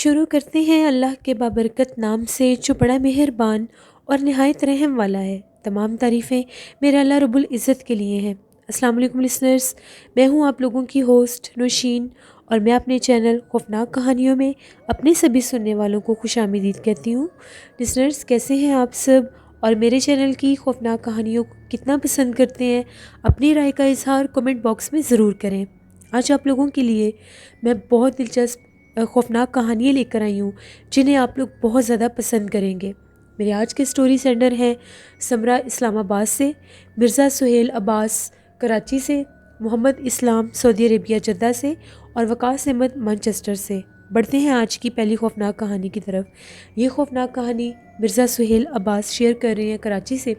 شروع کرتے ہیں اللہ کے بابرکت نام سے جو بڑا مہربان اور نہایت رحم والا ہے۔ تمام تعریفیں میرے اللہ رب العزت کے لیے ہیں۔ السلام علیکم لسنرز، میں ہوں آپ لوگوں کی ہوسٹ نوشین، اور میں اپنے چینل خوفناک کہانیوں میں اپنے سبھی سننے والوں کو خوش آمدید کہتی ہوں۔ لسنرز، کیسے ہیں آپ سب، اور میرے چینل کی خوفناک کہانیوں کو کتنا پسند کرتے ہیں؟ اپنی رائے کا اظہار کمنٹ باکس میں ضرور کریں۔ آج آپ لوگوں کے لیے میں بہت دلچسپ خوفناک کہانیاں لے کر آئی ہوں جنہیں آپ لوگ بہت زیادہ پسند کریں گے۔ میرے آج کے سٹوری سینڈر ہیں سمرہ اسلام آباد سے، مرزا سہیل عباس کراچی سے، محمد اسلام سعودی عربیہ جدہ سے، اور وقاص احمد مانچسٹر سے۔ بڑھتے ہیں آج کی پہلی خوفناک کہانی کی طرف۔ یہ خوفناک کہانی مرزا سہیل عباس شیئر کر رہے ہیں کراچی سے۔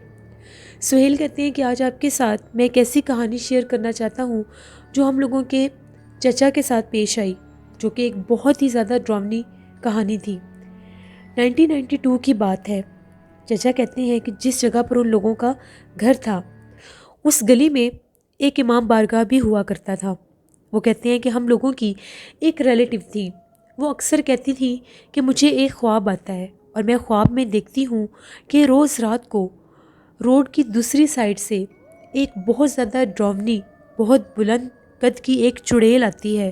سہیل کہتے ہیں کہ آج آپ کے ساتھ میں ایک ایسی کہانی شیئر کرنا چاہتا ہوں جو ہم لوگوں کے چچا کے ساتھ پیش آئی، جو کہ ایک بہت ہی زیادہ ڈراؤنی کہانی تھی۔ 1992 کی بات ہے۔ چچا کہتے ہیں کہ جس جگہ پر ان لوگوں کا گھر تھا اس گلی میں ایک امام بارگاہ بھی ہوا کرتا تھا۔ وہ کہتے ہیں کہ ہم لوگوں کی ایک ریلیٹیو تھی، وہ اکثر کہتی تھی کہ مجھے ایک خواب آتا ہے اور میں خواب میں دیکھتی ہوں کہ روز رات کو روڈ کی دوسری سائڈ سے ایک بہت زیادہ ڈراؤنی، بہت بلند قد کی ایک چڑیل آتی ہے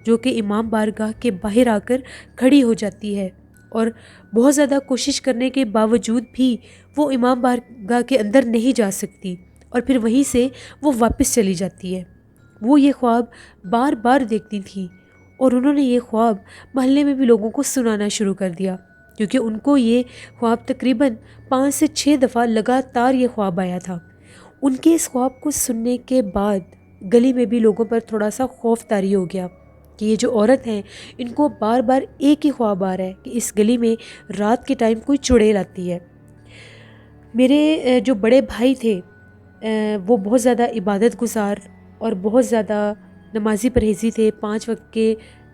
جو کہ امام بارگاہ کے باہر آ کر کھڑی ہو جاتی ہے، اور بہت زیادہ کوشش کرنے کے باوجود بھی وہ امام بارگاہ کے اندر نہیں جا سکتی، اور پھر وہیں سے وہ واپس چلی جاتی ہے۔ وہ یہ خواب بار بار دیکھتی تھیں، اور انہوں نے یہ خواب محلے میں بھی لوگوں کو سنانا شروع کر دیا، کیونکہ ان کو یہ خواب تقریباً 5 سے 6 دفعہ لگاتار یہ خواب آیا تھا۔ ان کے اس خواب کو سننے کے بعد گلی میں بھی لوگوں پر تھوڑا سا خوف طاری ہو گیا کہ یہ جو عورت ہیں ان کو بار بار ایک ہی خواب آ رہا ہے کہ اس گلی میں رات کے ٹائم کوئی چڑیل آتی ہے۔ میرے جو بڑے بھائی تھے وہ بہت زیادہ عبادت گزار اور بہت زیادہ نمازی پرہیزی تھے، 5 وقت کے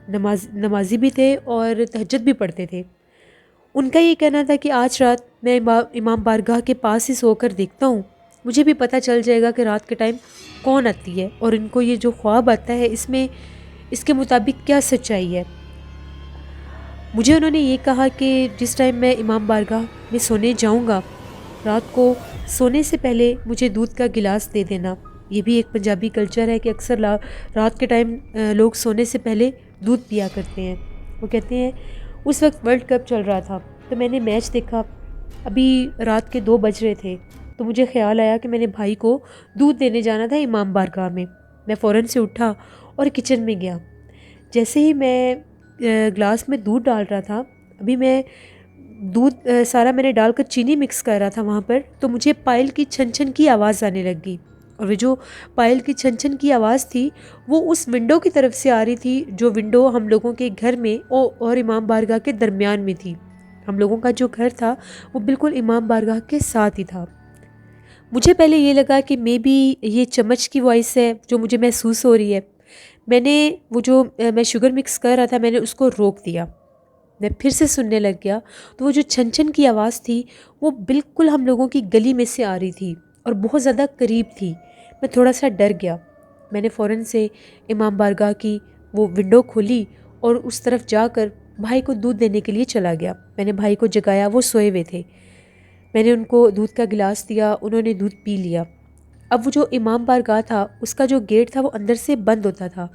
نمازی بھی تھے اور تہجد بھی پڑھتے تھے۔ ان کا یہ کہنا تھا کہ آج رات میں امام بارگاہ کے پاس ہی سو کر دیکھتا ہوں، مجھے بھی پتہ چل جائے گا کہ رات کے ٹائم کون آتی ہے، اور ان کو یہ جو خواب آتا ہے اس کے مطابق کیا سچائی ہے۔ مجھے انہوں نے یہ کہا کہ جس ٹائم میں امام بارگاہ میں سونے جاؤں گا، رات کو سونے سے پہلے مجھے دودھ کا گلاس دے دینا۔ یہ بھی ایک پنجابی کلچر ہے کہ اکثر رات کے ٹائم لوگ سونے سے پہلے دودھ پیا کرتے ہیں۔ وہ کہتے ہیں اس وقت ورلڈ کپ چل رہا تھا، تو میں نے میچ دیکھا، ابھی رات کے 2 بج رہے تھے، تو مجھے خیال آیا کہ میں نے بھائی کو دودھ دینے جانا تھا امام بارگاہ میں۔ میں فوراً سے اٹھا اور کچن میں گیا۔ جیسے ہی میں گلاس میں دودھ ڈال رہا تھا، ابھی میں دودھ سارا میں نے ڈال کر چینی مکس کر رہا تھا وہاں پر، تو مجھے پائل کی چھن چھن کی آواز آنے لگ گئی، اور وہ جو پائل کی چھن چھن کی آواز تھی وہ اس ونڈو کی طرف سے آ رہی تھی، جو ونڈو ہم لوگوں کے گھر میں اور امام بارگاہ کے درمیان میں تھی۔ ہم لوگوں کا جو گھر تھا وہ بالکل امام بارگاہ کے ساتھ ہی تھا۔ مجھے پہلے یہ لگا کہ مے بی یہ چمچ کی وائس ہے جو مجھے محسوس ہو رہی ہے۔ میں نے وہ جو میں شوگر مکس کر رہا تھا میں نے اس کو روک دیا، میں پھر سے سننے لگ گیا، تو وہ جو چھن چھن کی آواز تھی وہ بالکل ہم لوگوں کی گلی میں سے آ رہی تھی اور بہت زیادہ قریب تھی۔ میں تھوڑا سا ڈر گیا، میں نے فوراً سے امام بارگاہ کی وہ ونڈو کھولی اور اس طرف جا کر بھائی کو دودھ دینے کے لیے چلا گیا۔ میں نے بھائی کو جگایا، وہ سوئے ہوئے تھے، میں نے ان کو دودھ کا گلاس دیا، انہوں نے دودھ پی لیا۔ اب وہ جو امام بارگاہ تھا اس کا جو گیٹ تھا وہ اندر سے بند ہوتا تھا،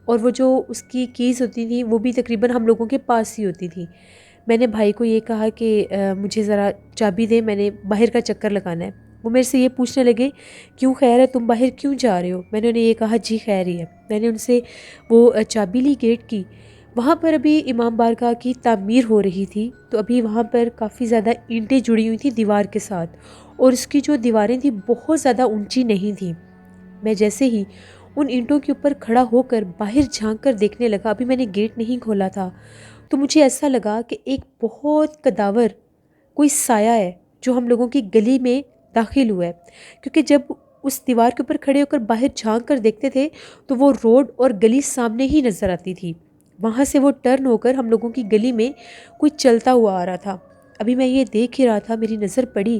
اور وہ جو اس کی کیز ہوتی تھی وہ بھی تقریباً ہم لوگوں کے پاس ہی ہوتی تھی۔ میں نے بھائی کو یہ کہا کہ مجھے ذرا چابی دے، میں نے باہر کا چکر لگانا ہے۔ وہ میرے سے یہ پوچھنے لگے کیوں خیر ہے، تم باہر کیوں جا رہے ہو؟ میں نے انہیں یہ کہا جی خیر ہی ہے۔ میں نے ان سے وہ چابی لی گیٹ کی۔ وہاں پر ابھی امام بارگاہ کی تعمیر ہو رہی تھی، تو ابھی وہاں پر کافی زیادہ اینٹیں جڑی ہوئی تھیں دیوار کے ساتھ، اور اس کی جو دیواریں تھیں بہت زیادہ اونچی نہیں تھیں۔ میں جیسے ہی ان اینٹوں کے اوپر کھڑا ہو کر باہر جھانک کر دیکھنے لگا، ابھی میں نے گیٹ نہیں کھولا تھا، تو مجھے ایسا لگا کہ ایک بہت قداور کوئی سایہ ہے جو ہم لوگوں کی گلی میں داخل ہوا ہے، کیونکہ جب اس دیوار کے اوپر کھڑے ہو کر باہر جھانک کر دیکھتے تھے تو وہ روڈ اور گلی سامنے ہی نظر آتی تھی، وہاں سے وہ ٹرن ہو کر ہم لوگوں کی گلی میں کوئی چلتا ہوا آ رہا تھا۔ ابھی میں یہ دیکھ ہی رہا تھا، میری نظر پڑی،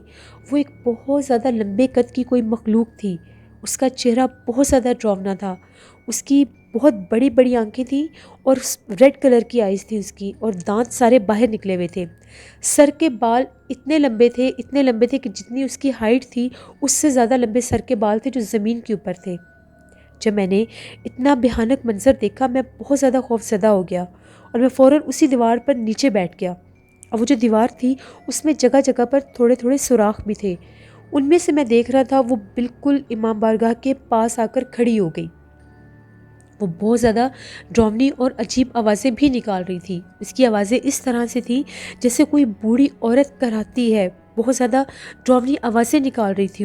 وہ ایک بہت زیادہ لمبے قد کی کوئی مخلوق تھی، اس کا چہرہ بہت زیادہ ڈراؤنا تھا، اس کی بہت بڑی بڑی آنکھیں تھیں اور ریڈ کلر کی آئیز تھی اس کی، اور دانت سارے باہر نکلے ہوئے تھے۔ سر کے بال اتنے لمبے تھے کہ جتنی اس کی ہائٹ تھی اس سے زیادہ لمبے سر کے بال تھے جو زمین کے اوپر تھے۔ جب میں نے اتنا بھیانک منظر دیکھا میں بہت زیادہ خوف زدہ ہو گیا اور میں فوراً اسی دیوار پر نیچے بیٹھ گیا۔ اور وہ جو دیوار تھی اس میں جگہ جگہ پر تھوڑے تھوڑے سوراخ بھی تھے، ان میں سے میں دیکھ رہا تھا وہ بالکل امام بارگاہ کے پاس آ کر کھڑی ہو گئی۔ وہ بہت زیادہ ڈراؤنی اور عجیب آوازیں بھی نکال رہی تھی۔ اس کی آوازیں اس طرح سے تھیں جیسے کوئی بوڑھی عورت کراتی ہے، بہت زیادہ ڈراؤنی آوازیں نکال رہی تھی۔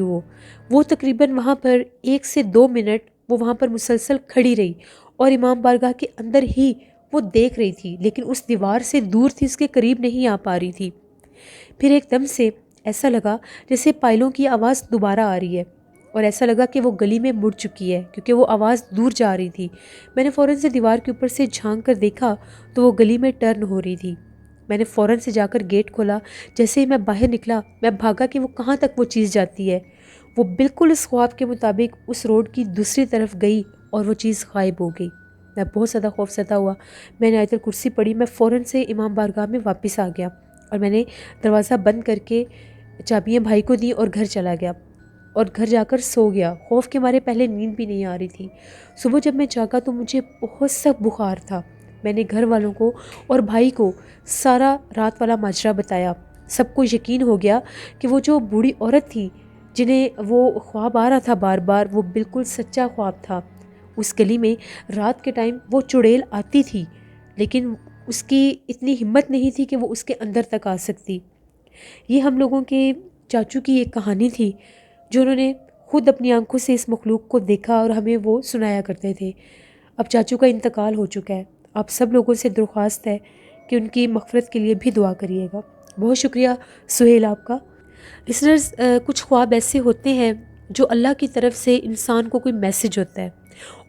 وہ تقریباً وہاں پر 1 سے 2 منٹ وہ وہاں پر مسلسل کھڑی رہی اور امام بارگاہ کے اندر ہی وہ دیکھ رہی تھی، لیکن اس دیوار سے دور تھی، اس کے قریب نہیں آ پا رہی تھی۔ پھر ایک دم سے ایسا لگا جیسے پائلوں کی آواز دوبارہ آ رہی ہے، اور ایسا لگا کہ وہ گلی میں مڑ چکی ہے کیونکہ وہ آواز دور جا رہی تھی۔ میں نے فوراً سے دیوار کے اوپر سے جھانک کر دیکھا تو وہ گلی میں ٹرن ہو رہی تھی۔ میں نے فوراً سے جا کر گیٹ کھولا۔ جیسے ہی میں باہر نکلا میں بھاگا کہ وہ کہاں تک وہ چیز جاتی ہے۔ وہ بالکل اس خواب کے مطابق اس روڈ کی دوسری طرف گئی اور وہ چیز غائب ہو گئی۔ میں بہت زیادہ خوف زدہ ہوا۔ میں نے آیت الکرسی پڑھی۔ میں فوراً سے امام بارگاہ میں واپس آ گیا اور میں نے دروازہ بند کر کے چابیاں بھائی کو دی اور گھر چلا گیا اور گھر جا کر سو گیا۔ خوف کے مارے پہلے نیند بھی نہیں آ رہی تھی۔ صبح جب میں جاگا تو مجھے بہت سخت بخار تھا۔ میں نے گھر والوں کو اور بھائی کو سارا رات والا ماجرا بتایا۔ سب کو یقین ہو گیا کہ وہ جو بوڑھی عورت تھی جنہیں وہ خواب آ رہا تھا بار بار، وہ بالکل سچا خواب تھا۔ اس گلی میں رات کے ٹائم وہ چڑیل آتی تھی، لیکن اس کی اتنی ہمت نہیں تھی کہ وہ اس کے اندر تک آ سکتی۔ یہ ہم لوگوں کے چاچو کی ایک کہانی تھی جو انہوں نے خود اپنی آنکھوں سے اس مخلوق کو دیکھا اور ہمیں وہ سنایا کرتے تھے۔ اب چاچو کا انتقال ہو چکا ہے۔ آپ سب لوگوں سے درخواست ہے کہ ان کی مغفرت کے لیے بھی دعا کریے گا۔ بہت شکریہ سہیل آپ کا۔ لسنرز، کچھ خواب ایسے ہوتے ہیں جو اللہ کی طرف سے انسان کو کوئی میسج ہوتا ہے،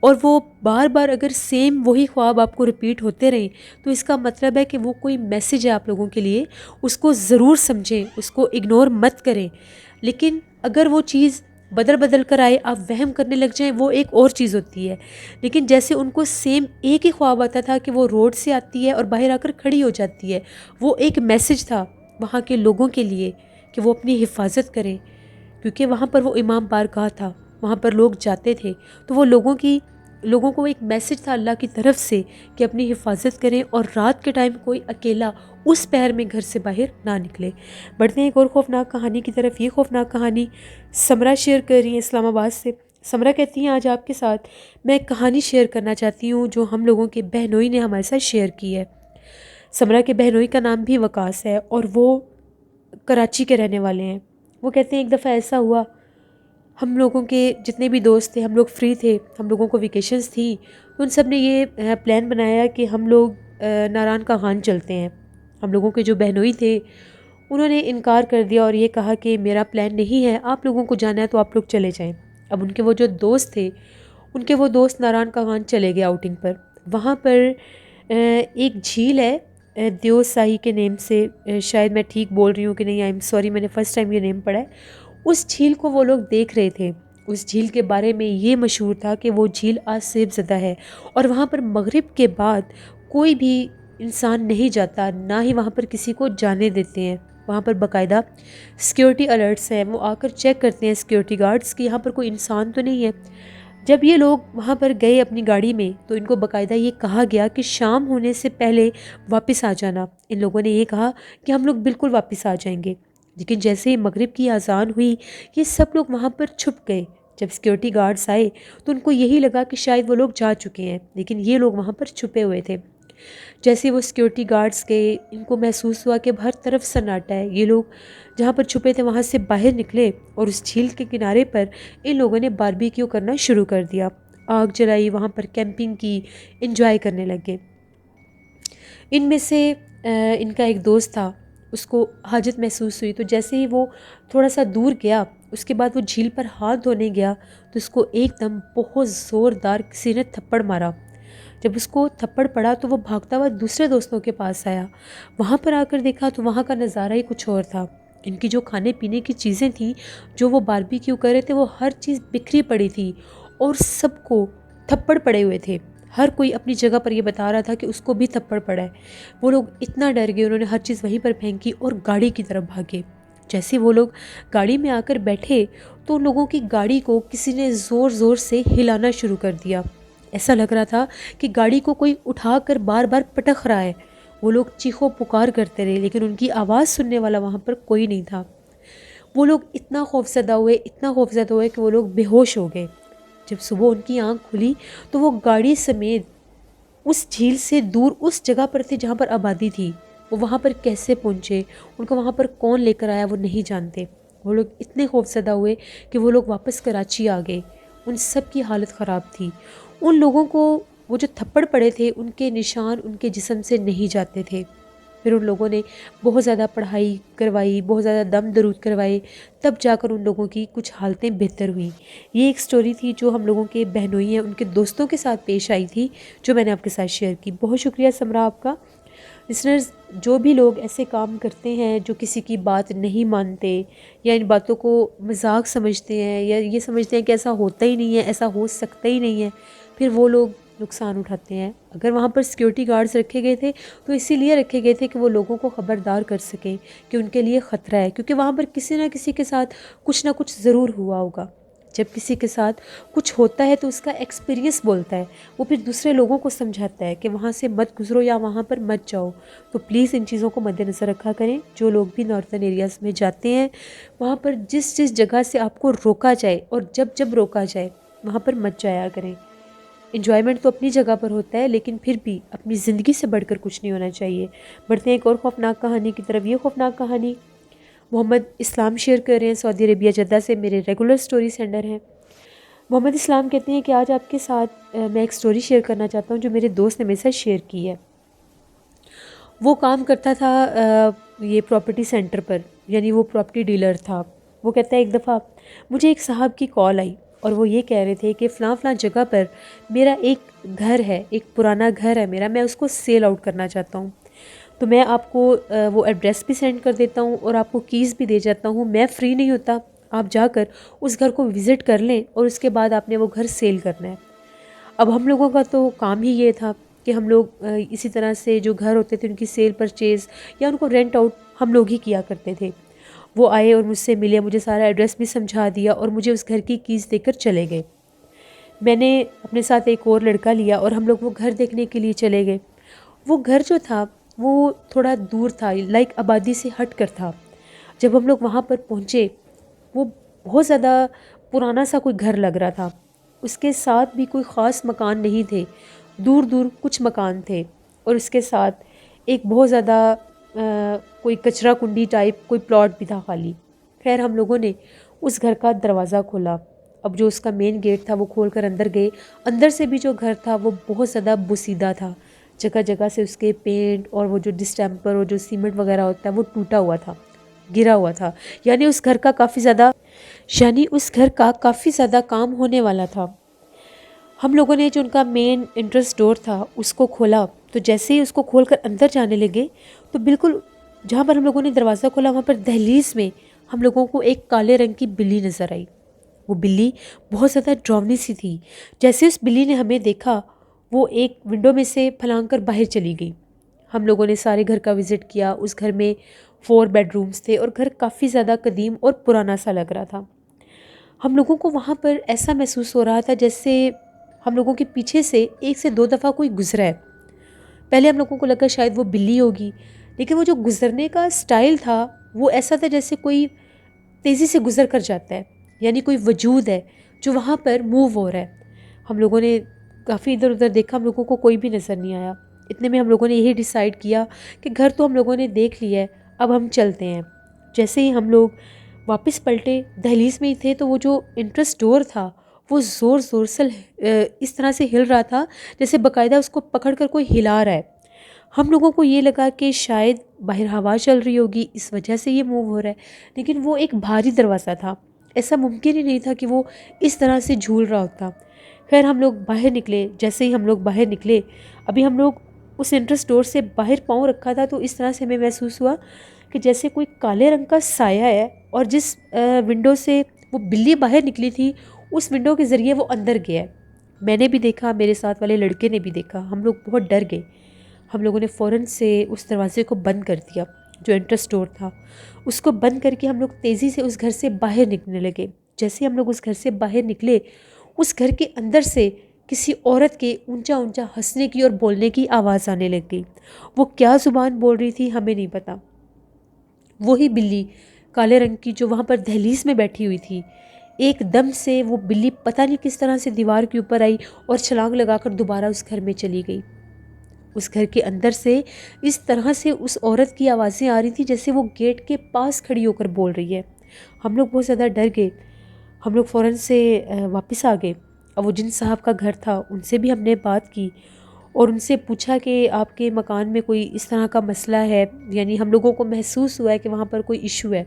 اور وہ بار بار اگر سیم وہی خواب آپ کو رپیٹ ہوتے رہیں تو اس کا مطلب ہے کہ وہ کوئی میسج ہے آپ لوگوں کے لیے۔ اس کو ضرور سمجھیں، اس کو اگنور مت کریں، لیکن اگر وہ چیز بدل بدل کر آئے، آپ وہم کرنے لگ جائیں، وہ ایک اور چیز ہوتی ہے۔ لیکن جیسے ان کو سیم ایک ہی خواب آتا تھا کہ وہ روڈ سے آتی ہے اور باہر آ کر کھڑی ہو جاتی ہے، وہ ایک میسج تھا وہاں کے لوگوں کے لیے کہ وہ اپنی حفاظت کریں، کیونکہ وہاں پر وہ امام بارگاہ تھا، وہاں پر لوگ جاتے تھے، تو وہ لوگوں کو ایک میسج تھا اللہ کی طرف سے کہ اپنی حفاظت کریں اور رات کے ٹائم کوئی اکیلا اس پہر میں گھر سے باہر نہ نکلے۔ بڑھتے ہیں ایک اور خوفناک کہانی کی طرف۔ یہ خوفناک کہانی سمرہ شیئر کر رہی ہیں اسلام آباد سے۔ سمرہ کہتی ہیں آج آپ کے ساتھ میں ایک کہانی شیئر کرنا چاہتی ہوں جو ہم لوگوں کے بہنوئی نے ہمارے ساتھ شیئر کی ہے۔ سمرہ کے بہنوئی کا نام بھی وقاص ہے اور وہ کراچی کے رہنے والے ہیں۔ وہ کہتے ہیں ایک دفعہ ایسا ہوا، ہم لوگوں کے جتنے بھی دوست تھے، ہم لوگ فری تھے، ہم لوگوں کو ویکیشنز تھیں، تو ان سب نے یہ پلان بنایا کہ ہم لوگ ناران کا خان چلتے ہیں۔ ہم لوگوں کے جو بہنوئی تھے انہوں نے انکار کر دیا اور یہ کہا کہ میرا پلان نہیں ہے، آپ لوگوں کو جانا ہے تو آپ لوگ چلے جائیں۔ اب ان کے وہ جو دوست تھے، ان کے وہ دوست ناران کا خان چلے گئے آؤٹنگ پر۔ وہاں پر ایک جھیل ہے دیو ساہی کے نیم سے، شاید میں ٹھیک بول رہی ہوں کہ نہیں، آئی ایم سوری، میں نے فرسٹ ٹائم یہ نیم پڑھا ہے۔ اس جھیل کو وہ لوگ دیکھ رہے تھے۔ اس جھیل کے بارے میں یہ مشہور تھا کہ وہ جھیل آج سیب زدہ ہے اور وہاں پر مغرب کے بعد کوئی بھی انسان نہیں جاتا، نہ ہی وہاں پر کسی کو جانے دیتے ہیں۔ وہاں پر باقاعدہ سیکیورٹی الرٹس ہیں، وہ آ کر چیک کرتے ہیں سیکیورٹی گارڈز کہ یہاں پر کوئی انسان تو نہیں ہے۔ جب یہ لوگ وہاں پر گئے اپنی گاڑی میں تو ان کو باقاعدہ یہ کہا گیا کہ شام ہونے سے پہلے واپس آ جانا۔ ان لوگوں نے یہ کہا کہ ہم لوگ بالکل واپس آ جائیں گے، لیکن جیسے ہی مغرب کی اذان ہوئی یہ سب لوگ وہاں پر چھپ گئے۔ جب سیکیورٹی گارڈز آئے تو ان کو یہی لگا کہ شاید وہ لوگ جا چکے ہیں، لیکن یہ لوگ وہاں پر چھپے ہوئے تھے۔ جیسے وہ سیکیورٹی گارڈز گئے، ان کو محسوس ہوا کہ ہر طرف سناٹا ہے۔ یہ لوگ جہاں پر چھپے تھے وہاں سے باہر نکلے اور اس جھیل کے کنارے پر ان لوگوں نے باربیکیو کرنا شروع کر دیا، آگ جلائی، وہاں پر کیمپنگ کی، انجوائے کرنے لگے۔ ان میں سے ان کا ایک دوست تھا، اس کو حاجت محسوس ہوئی، تو جیسے ہی وہ تھوڑا سا دور گیا، اس کے بعد وہ جھیل پر ہاتھ دھونے گیا تو اس کو ایک دم بہت زوردار کسی نے تھپڑ مارا۔ جب اس کو تھپڑ پڑا تو وہ بھاگتا ہوا دوسرے دوستوں کے پاس آیا۔ وہاں پر آ کر دیکھا تو وہاں کا نظارہ ہی کچھ اور تھا۔ ان کی جو کھانے پینے کی چیزیں تھیں جو وہ باربیکیو کر رہے تھے، وہ ہر چیز بکھری پڑی تھی اور سب کو تھپڑ پڑے ہوئے تھے۔ ہر کوئی اپنی جگہ پر یہ بتا رہا تھا کہ اس کو بھی تھپڑ پڑا ہے۔ وہ لوگ اتنا ڈر گئے، انہوں نے ہر چیز وہیں پر پھینکی اور گاڑی کی طرف بھاگے۔ جیسے وہ لوگ گاڑی میں آ کر بیٹھے تو ان لوگوں کی گاڑی کو کسی نے زور زور سے ہلانا شروع کر دیا۔ ایسا لگ رہا تھا کہ گاڑی کو کوئی اٹھا کر بار بار پٹک رہا ہے۔ وہ لوگ چیخو پکار کرتے رہے لیکن ان کی آواز سننے والا وہاں پر کوئی نہیں تھا۔ وہ لوگ اتنا خوف زدہ ہوئے کہ وہ لوگ بے ہوش ہو گئے۔ جب صبح ان کی آنکھ کھلی تو وہ گاڑی سمیت اس جھیل سے دور اس جگہ پر تھے جہاں پر آبادی تھی۔ وہ وہاں پر کیسے پہنچے، ان کو وہاں پر کون لے کر آیا، وہ نہیں جانتے۔ وہ لوگ اتنے خوف زدہ ہوئے کہ وہ لوگ واپس کراچی آ گئے۔ ان سب کی حالت خراب تھی۔ ان لوگوں کو وہ جو تھپڑ پڑے تھے ان کے نشان ان کے جسم سے نہیں جاتے تھے۔ پھر ان لوگوں نے بہت زیادہ پڑھائی کروائی، بہت زیادہ دم درود کروائے، تب جا کر ان لوگوں کی کچھ حالتیں بہتر ہوئیں۔ یہ ایک سٹوری تھی جو ہم لوگوں کے بہنوئی ہیں ان کے دوستوں کے ساتھ پیش آئی تھی، جو میں نے آپ کے ساتھ شیئر کی۔ بہت شکریہ سمرا آپ کا۔ لسنرز، جو بھی لوگ ایسے کام کرتے ہیں، جو کسی کی بات نہیں مانتے یا ان باتوں کو مذاق سمجھتے ہیں یا یہ سمجھتے ہیں کہ ایسا ہوتا ہی نہیں ہے، ایسا ہو سکتا ہی نہیں ہے، پھر وہ لوگ نقصان اٹھاتے ہیں۔ اگر وہاں پر سیکیورٹی گارڈز رکھے گئے تھے تو اسی لیے رکھے گئے تھے کہ وہ لوگوں کو خبردار کر سکیں کہ ان کے لیے خطرہ ہے، کیونکہ وہاں پر کسی نہ کسی کے ساتھ کچھ نہ کچھ ضرور ہوا ہوگا۔ جب کسی کے ساتھ کچھ ہوتا ہے تو اس کا ایکسپیرینس بولتا ہے، وہ پھر دوسرے لوگوں کو سمجھاتا ہے کہ وہاں سے مت گزرو یا وہاں پر مت جاؤ۔ تو پلیز ان چیزوں کو مد نظر رکھا کریں۔ جو لوگ بھی نارتھرن ایریاز میں جاتے ہیں، وہاں پر جس جگہ سے آپ کو روکا جائے اور جب روکا جائے وہاں پر مت جایا کریں۔ انجوائمنٹ تو اپنی جگہ پر ہوتا ہے لیکن پھر بھی اپنی زندگی سے بڑھ کر کچھ نہیں ہونا چاہیے۔ بڑھتے ہیں ایک اور خوفناک کہانی کی طرف۔ یہ خوفناک کہانی محمد اسلام شیئر کر رہے ہیں سعودی عربیہ جدہ سے، میرے ریگولر سٹوری سینڈر ہیں۔ محمد اسلام کہتے ہیں کہ آج آپ کے ساتھ میں ایک سٹوری شیئر کرنا چاہتا ہوں جو میرے دوست نے میرے ساتھ شیئر کی ہے۔ وہ کام کرتا تھا یہ پراپرٹی سینٹر پر، یعنی وہ پراپرٹی ڈیلر تھا۔ وہ کہتا ہے ایک دفعہ مجھے ایک صاحب کی کال آئی اور وہ یہ کہہ رہے تھے کہ فلاں جگہ پر میرا ایک گھر ہے، ایک پرانا گھر ہے میرا، میں اس کو سیل آؤٹ کرنا چاہتا ہوں، تو میں آپ کو وہ ایڈریس بھی سینڈ کر دیتا ہوں اور آپ کو کیز بھی دے جاتا ہوں۔ میں فری نہیں ہوتا، آپ جا کر اس گھر کو وزٹ کر لیں اور اس کے بعد آپ نے وہ گھر سیل کرنا ہے۔ اب ہم لوگوں کا تو کام ہی یہ تھا کہ ہم لوگ اسی طرح سے جو گھر ہوتے تھے ان کی سیل پرچیز یا ان کو رینٹ آؤٹ ہم لوگ ہی کیا کرتے تھے۔ وہ آئے اور مجھ سے ملے، مجھے سارا ایڈریس بھی سمجھا دیا اور مجھے اس گھر کی کیز دے کر چلے گئے۔ میں نے اپنے ساتھ ایک اور لڑکا لیا اور ہم لوگ وہ گھر دیکھنے کے لیے چلے گئے۔ وہ گھر جو تھا وہ تھوڑا دور تھا، لائک آبادی سے ہٹ کر تھا۔ جب ہم لوگ وہاں پر پہنچے وہ بہت زیادہ پرانا سا کوئی گھر لگ رہا تھا۔ اس کے ساتھ بھی کوئی خاص مکان نہیں تھے، دور دور کچھ مکان تھے، اور اس کے ساتھ ایک بہت زیادہ کوئی کچرا کنڈی ٹائپ کوئی پلاٹ بھی تھا خالی۔ خیر ہم لوگوں نے اس گھر کا دروازہ کھولا۔ اب جو اس کا مین گیٹ تھا وہ کھول کر اندر گئے۔ اندر سے بھی جو گھر تھا وہ بہت زیادہ بسیدہ تھا، جگہ جگہ سے اس کے پینٹ اور وہ جو ڈسٹیمپر اور جو سیمنٹ وغیرہ ہوتا ہے وہ ٹوٹا ہوا تھا، گرا ہوا تھا، یعنی اس گھر کا کافی زیادہ کام ہونے والا تھا۔ ہم لوگوں نے جو ان کا مین انٹرس ڈور تھا اس کو کھولا، تو جیسے ہی اس کو کھول کر اندر جانے لگے تو بالکل جہاں پر ہم لوگوں نے دروازہ کھولا وہاں پر دہلیز میں ہم لوگوں کو ایک کالے رنگ کی بلی نظر آئی۔ وہ بلی بہت زیادہ ڈراؤنی سی تھی۔ جیسے اس بلی نے ہمیں دیکھا وہ ایک ونڈو میں سے پھلانگ کر باہر چلی گئی۔ ہم لوگوں نے سارے گھر کا وزٹ کیا۔ اس گھر میں 4 بیڈ رومز تھے اور گھر کافی زیادہ قدیم اور پرانا سا لگ رہا تھا۔ ہم لوگوں کو وہاں پر ایسا محسوس ہو رہا تھا جیسے ہم لوگوں کے پیچھے سے 1 سے 2 دفعہ کوئی گزرا ہے۔ پہلے ہم لوگوں کو لگا شاید وہ بلی ہوگی، لیکن وہ جو گزرنے کا سٹائل تھا وہ ایسا تھا جیسے کوئی تیزی سے گزر کر جاتا ہے، یعنی کوئی وجود ہے جو وہاں پر موو ہو رہا ہے۔ ہم لوگوں نے کافی ادھر ادھر دیکھا، ہم لوگوں کو کوئی بھی نظر نہیں آیا۔ اتنے میں ہم لوگوں نے یہی ڈیسائیڈ کیا کہ گھر تو ہم لوگوں نے دیکھ لیا ہے، اب ہم چلتے ہیں۔ جیسے ہی ہم لوگ واپس پلٹے، دہلیز میں ہی تھے تو وہ جو انٹرس ڈور تھا وہ زور زور سے اس طرح سے ہل رہا تھا جیسے باقاعدہ اس کو پکڑ کر کوئی ہلا رہا ہے۔ ہم لوگوں کو یہ لگا کہ شاید باہر ہوا چل رہی ہوگی اس وجہ سے یہ موو ہو رہا ہے، لیکن وہ ایک بھاری دروازہ تھا، ایسا ممکن ہی نہیں تھا کہ وہ اس طرح سے جھول رہا ہوتا۔ خیر ہم لوگ باہر نکلے۔ جیسے ہی ہم لوگ باہر نکلے، ابھی ہم لوگ اس انٹرس ڈور سے باہر پاؤں رکھا تھا تو اس طرح سے ہمیں محسوس ہوا کہ جیسے کوئی کالے رنگ کا سایہ ہے، اور جس ونڈو سے وہ بلی باہر نکلی تھی اس ونڈو کے ذریعے وہ اندر گیا ہے۔ میں نے بھی دیکھا، میرے ساتھ والے لڑکے نے بھی دیکھا، ہم لوگ بہت ڈر گئے۔ ہم لوگوں نے فوراً سے اس دروازے کو بند کر دیا جو انٹرس ڈور تھا، اس کو بند کر کے ہم لوگ تیزی سے اس گھر سے باہر نکلنے لگے۔ جیسے ہم لوگ اس گھر سے باہر نکلے، اس گھر کے اندر سے کسی عورت کے اونچا اونچا ہنسنے کی اور بولنے کی آواز آنے لگ گئی۔ وہ کیا زبان بول رہی تھی ہمیں نہیں پتا۔ وہی بلی کالے رنگ کی جو وہاں پر دہلیز میں بیٹھی ہوئی تھی، ایک دم سے وہ بلی پتہ نہیں کس طرح سے دیوار کے اوپر آئی اور چھلانگ لگا کر دوبارہ اس گھر میں چلی گئی۔ اس گھر کے اندر سے اس طرح سے اس عورت کی آوازیں آ رہی تھی جیسے وہ گیٹ کے پاس کھڑی ہو کر بول رہی ہے۔ ہم لوگ بہت زیادہ ڈر گئے۔ ہم لوگ فوراً سے واپس آ گئے، اور وہ جن صاحب کا گھر تھا ان سے بھی ہم نے بات کی اور ان سے پوچھا کہ آپ کے مکان میں کوئی اس طرح کا مسئلہ ہے، یعنی ہم لوگوں کو محسوس ہوا ہے کہ وہاں پر کوئی ایشو ہے۔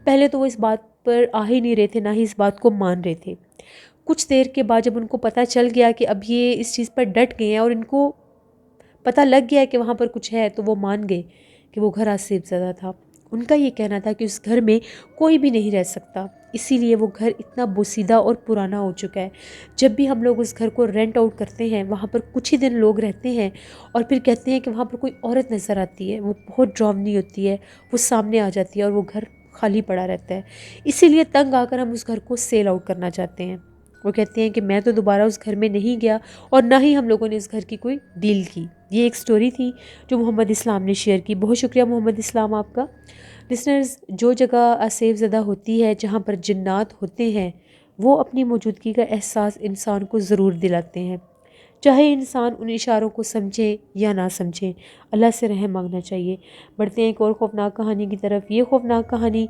پہلے تو وہ اس بات پر آ ہی نہیں رہے تھے، نہ ہی اس بات کو مان رہے تھے۔ کچھ دیر کے بعد جب ان کو پتہ چل گیا کہ اب یہ اس چیز پر ڈٹ گئے ہیں اور ان کو پتہ لگ گیا کہ وہاں پر کچھ ہے، تو وہ مان گئے کہ وہ گھر آسیب زدہ تھا۔ ان کا یہ کہنا تھا کہ اس گھر میں کوئی بھی نہیں رہ سکتا، اسی لیے وہ گھر اتنا بوسیدہ اور پرانا ہو چکا ہے۔ جب بھی ہم لوگ اس گھر کو رینٹ آؤٹ کرتے ہیں، وہاں پر کچھ ہی دن لوگ رہتے ہیں اور پھر کہتے ہیں کہ وہاں پر کوئی عورت نظر آتی ہے، وہ بہت ڈراؤنی ہوتی ہے، وہ سامنے آ جاتی ہے اور وہ گھر خالی پڑا رہتا ہے۔ اسی لیے تنگ آ کر ہم اس گھر کو سیل آؤٹ کرنا چاہتے ہیں۔ وہ کہتے ہیں کہ میں تو دوبارہ اس گھر میں نہیں گیا اور نہ ہی ہم لوگوں نے اس گھر کی کوئی ڈیل کی۔ یہ ایک سٹوری تھی جو محمد اسلام نے شیئر کی۔ بہت شکریہ محمد اسلام آپ کا۔ لسنرز، جو جگہ آسیب زدہ ہوتی ہے، جہاں پر جنات ہوتے ہیں، وہ اپنی موجودگی کا احساس انسان کو ضرور دلاتے ہیں، چاہے انسان ان اشاروں کو سمجھے یا نہ سمجھے۔ اللہ سے رحم مانگنا چاہیے۔ بڑھتے ہیں ایک اور خوفناک کہانی کی طرف۔ یہ خوفناک کہانی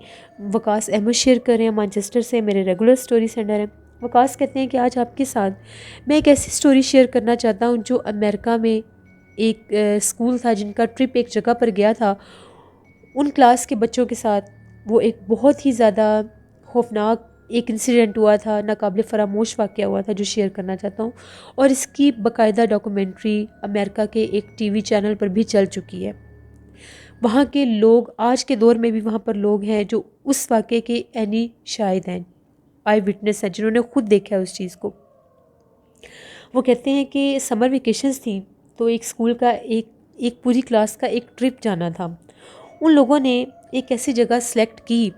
وقاص احمد شیئر کر رہے ہیں مانچسٹر سے، میرے ریگولر سٹوری سینڈر ہیں۔ وقاص کہتے ہیں کہ آج آپ کے ساتھ میں ایک ایسی سٹوری شیئر کرنا چاہتا ہوں جو امریکہ میں ایک اسکول تھا جن کا ٹرپ ایک جگہ پر گیا تھا۔ ان کلاس کے بچوں کے ساتھ وہ ایک بہت ہی زیادہ خوفناک ایک انسیڈنٹ ہوا تھا، ناقابل فراموش واقعہ ہوا تھا جو شیئر کرنا چاہتا ہوں، اور اس کی باقاعدہ ڈاکومنٹری امریکہ کے ایک ٹی وی چینل پر بھی چل چکی ہے۔ وہاں کے لوگ آج کے دور میں بھی وہاں پر لوگ ہیں جو اس واقعے کے عینی شاہد ہیں، آئی وٹنس ہیں، جنہوں نے خود دیکھا ہے اس چیز کو۔ وہ کہتے ہیں کہ سمر ویکیشنز تھیں تو ایک اسکول کا ایک پوری کلاس کا ایک ٹرپ جانا تھا۔ ان لوگوں نے ایک ایسی جگہ سلیکٹ کی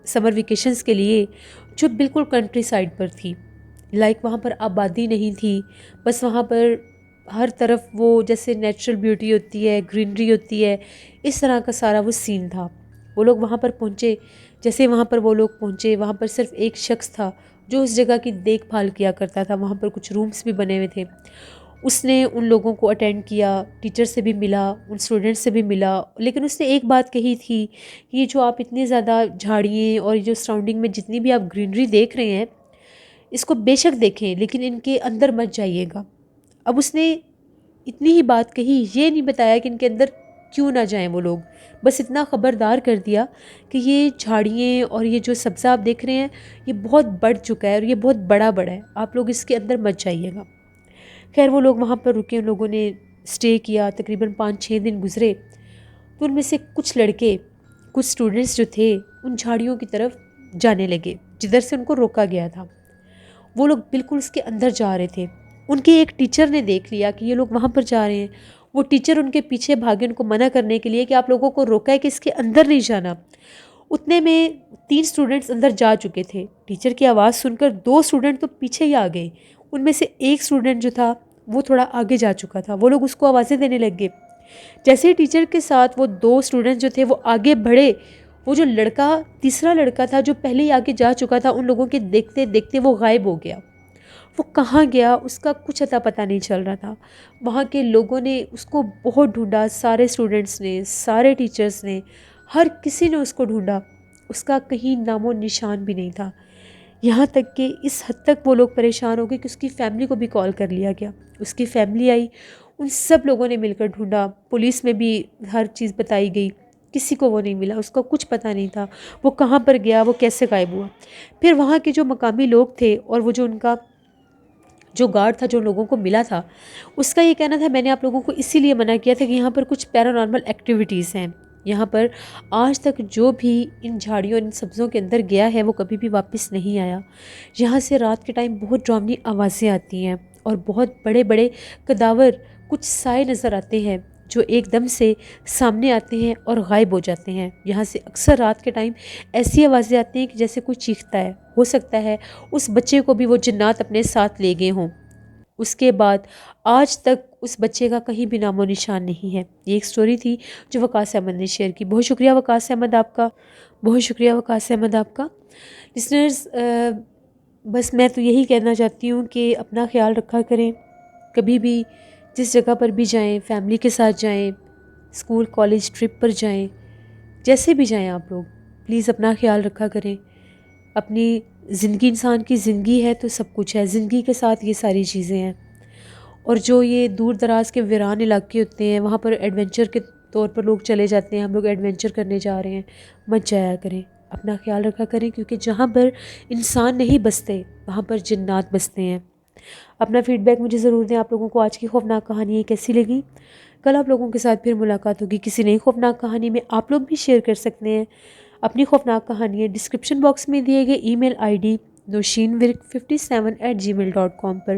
سمر ویکیشنز کے لیے جو بالکل کنٹری سائڈ پر تھی، لائک وہاں پر آبادی نہیں تھی، بس وہاں پر ہر طرف وہ جیسے نیچرل بیوٹی ہوتی ہے، گرینری ہوتی ہے، اس طرح کا سارا وہ سین تھا۔ وہ لوگ وہاں پر پہنچے، جیسے وہاں پر وہ لوگ پہنچے، وہاں پر صرف ایک شخص تھا جو اس جگہ کی دیکھ بھال کیا کرتا تھا۔ وہاں پر کچھ رومز بھی بنے ہوئے تھے۔ اس نے ان لوگوں کو اٹینڈ کیا، ٹیچر سے بھی ملا، ان اسٹوڈنٹ سے بھی ملا، لیکن اس نے ایک بات کہی تھی، یہ جو آپ اتنے زیادہ جھاڑییں اور یہ جو سراؤنڈنگ میں جتنی بھی آپ گرینری دیکھ رہے ہیں، اس کو بے شک دیکھیں لیکن ان کے اندر مت جائیے گا۔ اب اس نے اتنی ہی بات کہی، یہ نہیں بتایا کہ ان کے اندر کیوں نہ جائیں وہ لوگ، بس اتنا خبردار کر دیا کہ یہ جھاڑییں اور یہ جو سبزہ آپ دیکھ رہے ہیں یہ بہت بڑھ چکا ہے اور یہ بہت بڑا ہے، آپ لوگ اس کے اندر مت جائیے گا۔ خیر وہ لوگ وہاں پر رکے، ان لوگوں نے اسٹے کیا، تقریباً 5-6 دن گزرے، تو ان میں سے کچھ لڑکے، کچھ اسٹوڈنٹس جو تھے ان جھاڑیوں کی طرف جانے لگے جدھر سے ان کو روکا گیا تھا۔ وہ لوگ بالکل اس کے اندر جا رہے تھے۔ ان کے ایک ٹیچر نے دیکھ لیا کہ یہ لوگ وہاں پر جا رہے ہیں۔ وہ ٹیچر ان کے پیچھے بھاگے ان کو منع کرنے کے لیے کہ آپ لوگوں کو روکا ہے کہ اس کے اندر نہیں جانا۔ اتنے میں 3 اسٹوڈنٹس اندر جا چکے تھے۔ ٹیچر کی آواز سن کر 2 اسٹوڈنٹ تو پیچھے ہی آ گئے۔ ان میں سے ایک اسٹوڈنٹ جو تھا وہ تھوڑا آگے جا چکا تھا۔ وہ لوگ اس کو آوازیں دینے لگ گئے۔ جیسے ہی ٹیچر کے ساتھ وہ 2 اسٹوڈنٹ جو تھے وہ آگے بڑھے، وہ جو تیسرا لڑکا تھا جو پہلے ہی آگے جا چکا تھا، ان لوگوں کے دیکھتے دیکھتے وہ غائب ہو گیا۔ وہ کہاں گیا اس کا کچھ اتا پتہ نہیں چل رہا تھا۔ وہاں کے لوگوں نے اس کو بہت ڈھونڈا، سارے اسٹوڈنٹس نے، سارے ٹیچرز نے، ہر کسی نے اس کو ڈھونڈا، اس کا کہیں نام و نشان بھی نہیں تھا۔ یہاں تک کہ اس حد تک وہ لوگ پریشان ہو گئے کہ اس کی فیملی کو بھی کال کر لیا گیا۔ اس کی فیملی آئی، ان سب لوگوں نے مل کر ڈھونڈا، پولیس میں بھی ہر چیز بتائی گئی، کسی کو وہ نہیں ملا، اس کا کچھ پتہ نہیں تھا وہ کہاں پر گیا، وہ کیسے غائب ہوا۔ پھر وہاں کے جو مقامی لوگ تھے اور وہ جو ان کا جو گارڈ تھا جو لوگوں کو ملا تھا، اس کا یہ کہنا تھا میں نے آپ لوگوں کو اسی لیے منع کیا تھا کہ یہاں پر کچھ پیرانارمل ایکٹیویٹیز ہیں، یہاں پر آج تک جو بھی ان جھاڑیوں ان سبزوں کے اندر گیا ہے وہ کبھی بھی واپس نہیں آیا۔ یہاں سے رات کے ٹائم بہت ڈراؤنی آوازیں آتی ہیں اور بہت بڑے بڑے کداور کچھ سائے نظر آتے ہیں جو ایک دم سے سامنے آتے ہیں اور غائب ہو جاتے ہیں۔ یہاں سے اکثر رات کے ٹائم ایسی آوازیں آتی ہیں کہ جیسے کوئی چیختا ہے، ہو سکتا ہے اس بچے کو بھی وہ جنات اپنے ساتھ لے گئے ہوں۔ اس کے بعد آج تک اس بچے کا کہیں بھی نام و نشان نہیں ہے۔ یہ ایک سٹوری تھی جو وقاص احمد نے شیئر کی۔ بہت شکریہ وقاص احمد آپ کا، بہت شکریہ وقاص احمد آپ کا۔ لسنرز، بس میں تو یہی کہنا چاہتی ہوں کہ اپنا خیال رکھا کریں، کبھی بھی جس جگہ پر بھی جائیں، فیملی کے ساتھ جائیں، اسکول کالج ٹرپ پر جائیں، جیسے بھی جائیں آپ لوگ، پلیز اپنا خیال رکھا کریں۔ اپنی زندگی، انسان کی زندگی ہے تو سب کچھ ہے، زندگی کے ساتھ یہ ساری چیزیں ہیں۔ اور جو یہ دور دراز کے ویران علاقے ہوتے ہیں وہاں پر ایڈونچر کے طور پر لوگ چلے جاتے ہیں، ہم لوگ ایڈونچر کرنے جا رہے ہیں، مت جایا کریں، اپنا خیال رکھا کریں، کیونکہ جہاں پر انسان نہیں بستے وہاں پر جنات بستے ہیں۔ اپنا فیڈ بیک مجھے ضرور دیں، آپ لوگوں کو آج کی خوفناک کہانی کیسی لگی۔ کل آپ لوگوں کے ساتھ پھر ملاقات ہوگی کسی نئی خوفناک کہانی میں۔ آپ لوگ بھی شیئر کر سکتے ہیں اپنی خوفناک کہانیاں ڈسکرپشن باکس میں دیے گئے ای میل آئی ڈی noshinvirk57@gmail.com پر۔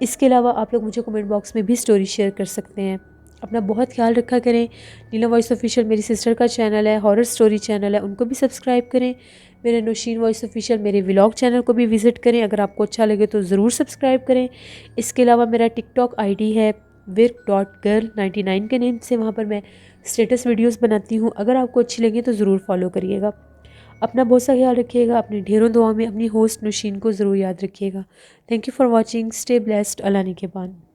اس کے علاوہ آپ لوگ مجھے کمنٹ باکس میں بھی سٹوری شیئر کر سکتے ہیں۔ اپنا بہت خیال رکھا کریں۔ نیلم وائس آفیشیل میری سسٹر کا چینل ہے، ہارر سٹوری چینل ہے، ان کو بھی سبسکرائب کریں۔ میرے نوشین وائس آفیشیل میرے ولاگ چینل کو بھی وزٹ کریں، اگر آپ کو اچھا لگے تو ضرور سبسکرائب کریں۔ اس کے علاوہ میرا ٹک ٹاک آئی ڈی ہے virk.girl99 کے نیم سے، وہاں پر میں اسٹیٹس ویڈیوز بناتی ہوں، اگر آپ کو اچھی لگے تو ضرور فالو کریے گا۔ اپنا بہت سا خیال رکھیے گا، اپنی ڈھیروں دعا میں اپنی ہوسٹ نوشین کو ضرور یاد رکھیے گا۔ Thank you for watching, stay blessed, اللہ نگہبان۔